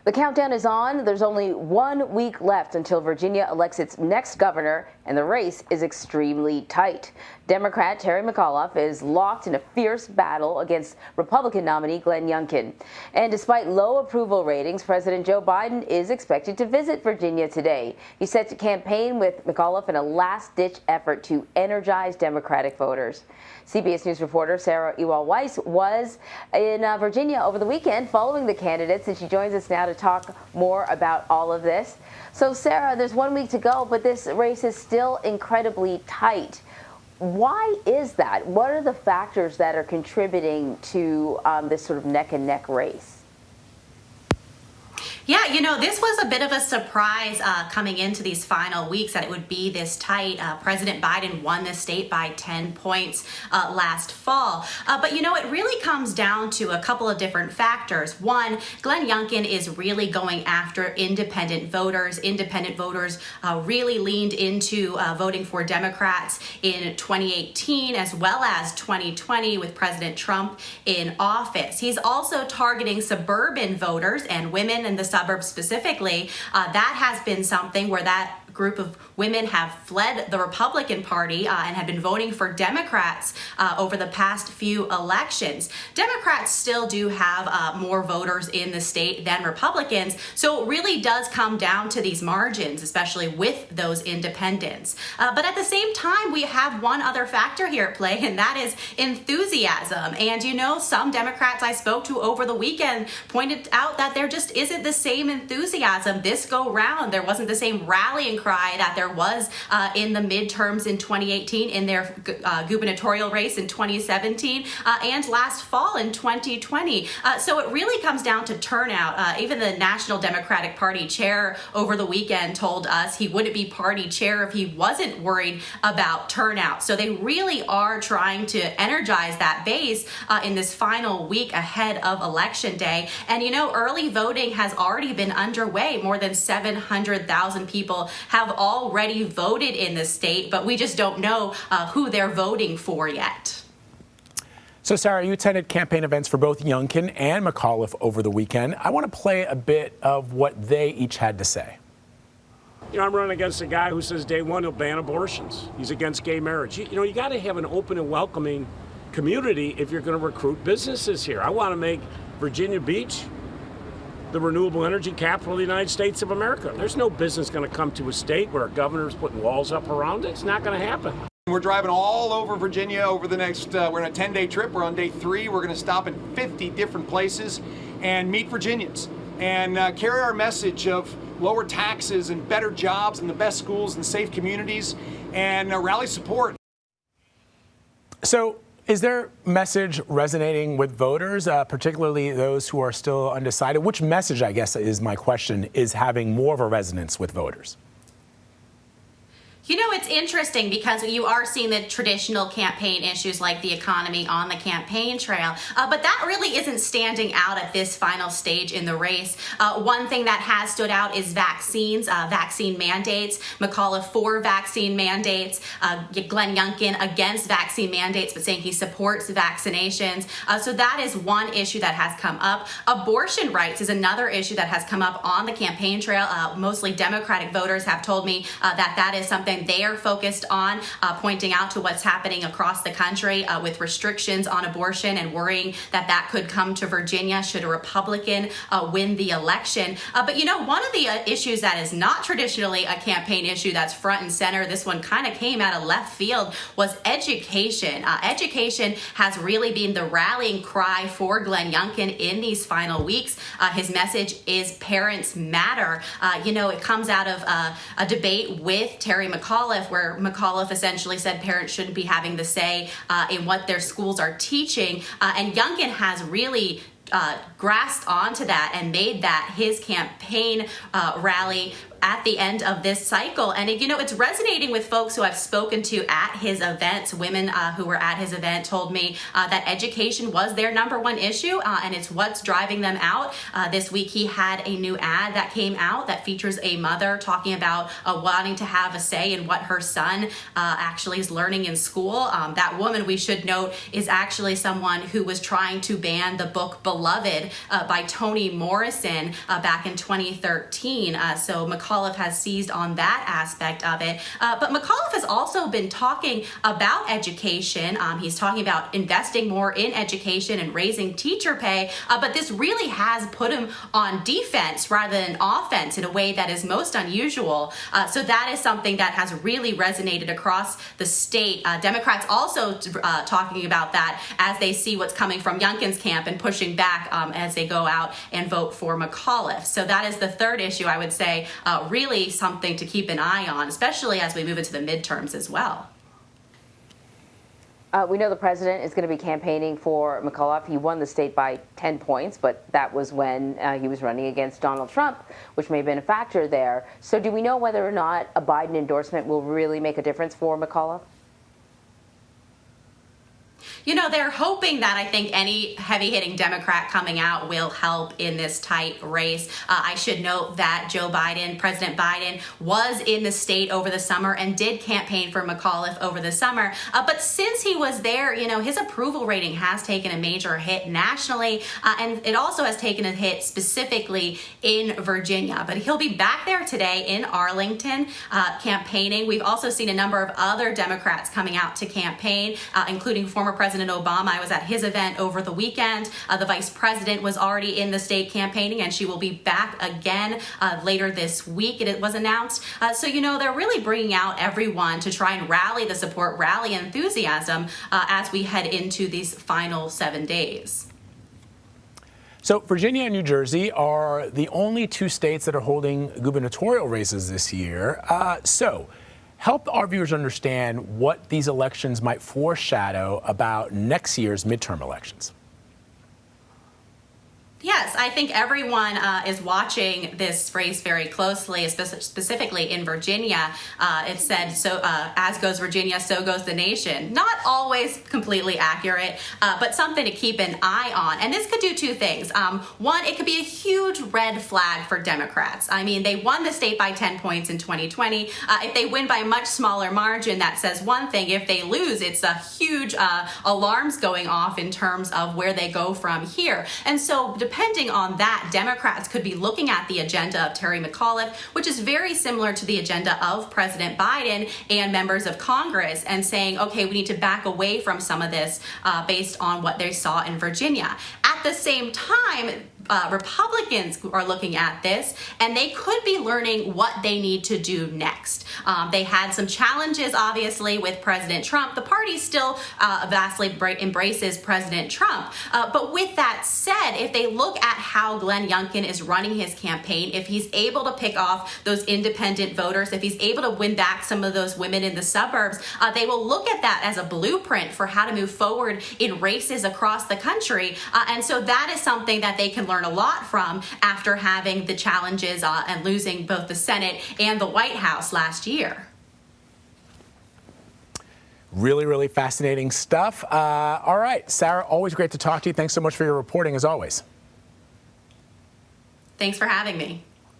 The countdown is on. There's only 1 week left until Virginia elects its next governor, and the race is extremely tight. Democrat Terry McAuliffe is locked in a fierce battle against Republican nominee Glenn Youngkin. And despite low approval ratings, President Joe Biden is expected to visit Virginia today. He's set to campaign with McAuliffe in a last-ditch effort to energize Democratic voters. CBS News reporter Sarah Ewall-Wice was in Virginia over the weekend following the candidates, and she joins us now to talk more about all of this. So, Sarah, there's 1 week to go, but this race is still incredibly tight. Why is that? What are the factors that are contributing to this sort of neck-and-neck race? Yeah, you know, this was a bit of a surprise coming into these final weeks that it would be this tight. President Biden won this state by 10 points last fall. But, you know, it really comes down to a couple of different factors. One, Glenn Youngkin is really going after independent voters. Independent voters really leaned into voting for Democrats in 2018 as well as 2020 with President Trump in office. He's also targeting suburban voters and women in the suburbs specifically. That has been something where that group of women have fled the Republican Party and have been voting for Democrats over the past few elections. Democrats still do have more voters in the state than Republicans, so it really does come down to these margins, especially with those independents. But at the same time, we have one other factor here at play, and that is enthusiasm. And you know, some Democrats I spoke to over the weekend pointed out that there just isn't the same enthusiasm this go round. There wasn't the same rallying cry that there was in the midterms in 2018, in their gubernatorial race in 2017, and last fall in 2020. So it really comes down to turnout. Even the National Democratic Party chair over the weekend told us he wouldn't be party chair if he wasn't worried about turnout. So they really are trying to energize that base in this final week ahead of Election Day. And you know, early voting has already been underway. More than 700,000 people have already voted in the state, but we just don't know who they're voting for yet. So, Sarah, you attended campaign events for both Youngkin and McAuliffe over the weekend. I want to play a bit of what they each had to say. You know, I'm running against a guy who says day one he'll ban abortions. He's against gay marriage. You know, you got to have an open and welcoming community if you're going to recruit businesses here. I want to make Virginia Beach the renewable energy capital of the United States of America. There's no business going to come to a state where a governor's putting walls up around it. It's not going to happen. We're driving all over Virginia over the next, we're on a 10-day trip. We're on day 3. We're going to stop in 50 different places and meet Virginians and carry our message of lower taxes and better jobs and the best schools and safe communities and rally support. So, is their message resonating with voters, particularly those who are still undecided? Which message, I guess, is my question, is having more of a resonance with voters? You know, it's interesting because you are seeing the traditional campaign issues like the economy on the campaign trail, but that really isn't standing out at this final stage in the race. One thing that has stood out is vaccines, vaccine mandates. McAuliffe for vaccine mandates, Glenn Youngkin against vaccine mandates, but saying he supports vaccinations. So that is one issue that has come up. Abortion rights is another issue that has come up on the campaign trail. Mostly Democratic voters have told me that is something they are focused on, pointing out to what's happening across the country with restrictions on abortion and worrying that that could come to Virginia should a Republican win the election. But you know, one of the issues that is not traditionally a campaign issue that's front and center, this one kind of came out of left field, was education. Education has really been the rallying cry for Glenn Youngkin in these final weeks. His message is parents matter. You know, it comes out of a debate with Terry McAuliffe, where McAuliffe essentially said parents shouldn't be having the say in what their schools are teaching. And Youngkin has really grasped onto that and made that his campaign rally at the end of this cycle. And, you know, it's resonating with folks who I've spoken to at his events. Women who were at his event told me that education was their #1 issue, and it's what's driving them out. This week he had a new ad that came out that features a mother talking about wanting to have a say in what her son actually is learning in school. That woman, we should note, is actually someone who was trying to ban the book Beloved by Toni Morrison back in 2013. So McAuliffe has seized on that aspect of it. But McAuliffe has also been talking about education. He's talking about investing more in education and raising teacher pay. But this really has put him on defense rather than offense in a way that is most unusual. So that is something that has really resonated across the state. Democrats also talking about that as they see what's coming from Youngkin's camp and pushing back as they go out and vote for McAuliffe. So that is the third issue, I would say, really something to keep an eye on, especially as we move into the midterms as well. We know the president is going to be campaigning for McAuliffe. He won the state by 10 points, but that was when he was running against Donald Trump, which may have been a factor there. So do we know whether or not a Biden endorsement will really make a difference for McAuliffe? You know, they're hoping that I think any heavy-hitting Democrat coming out will help in this tight race. I should note that President Biden, was in the state over the summer and did campaign for McAuliffe over the summer. But since he was there, you know, his approval rating has taken a major hit nationally, and it also has taken a hit specifically in Virginia. But he'll be back there today in Arlington campaigning. We've also seen a number of other Democrats coming out to campaign, including former President Obama. I was at his event over the weekend. The vice president was already in the state campaigning, and she will be back again later this week, it was announced. So, you know, they're really bringing out everyone to try and rally the support, rally enthusiasm as we head into these final 7 days. So Virginia and New Jersey are the only 2 states that are holding gubernatorial races this year. So help our viewers understand what these elections might foreshadow about next year's midterm elections. Yes, I think everyone is watching this race very closely, specifically in Virginia. It said, so as goes Virginia, so goes the nation. Not always completely accurate, but something to keep an eye on. And this could do 2 things. One, it could be a huge red flag for Democrats. I mean, they won the state by 10 points in 2020. If they win by a much smaller margin, that says one thing. If they lose, it's a huge alarms going off in terms of where they go from here. And so depending on that, Democrats could be looking at the agenda of Terry McAuliffe, which is very similar to the agenda of President Biden and members of Congress, and saying, okay, we need to back away from some of this based on what they saw in Virginia. At the same time, Republicans are looking at this, and they could be learning what they need to do next. They had some challenges, obviously, with President Trump. The party still vastly embraces President Trump. But with that said, if they look at how Glenn Youngkin is running his campaign, if he's able to pick off those independent voters, if he's able to win back some of those women in the suburbs, they will look at that as a blueprint for how to move forward in races across the country. And so that is something that they can learn a lot from after having the challenges and losing both the Senate and the White House last year. Really, really fascinating stuff. All right, Sarah, always great to talk to you. Thanks so much for your reporting, as always. Thanks for having me.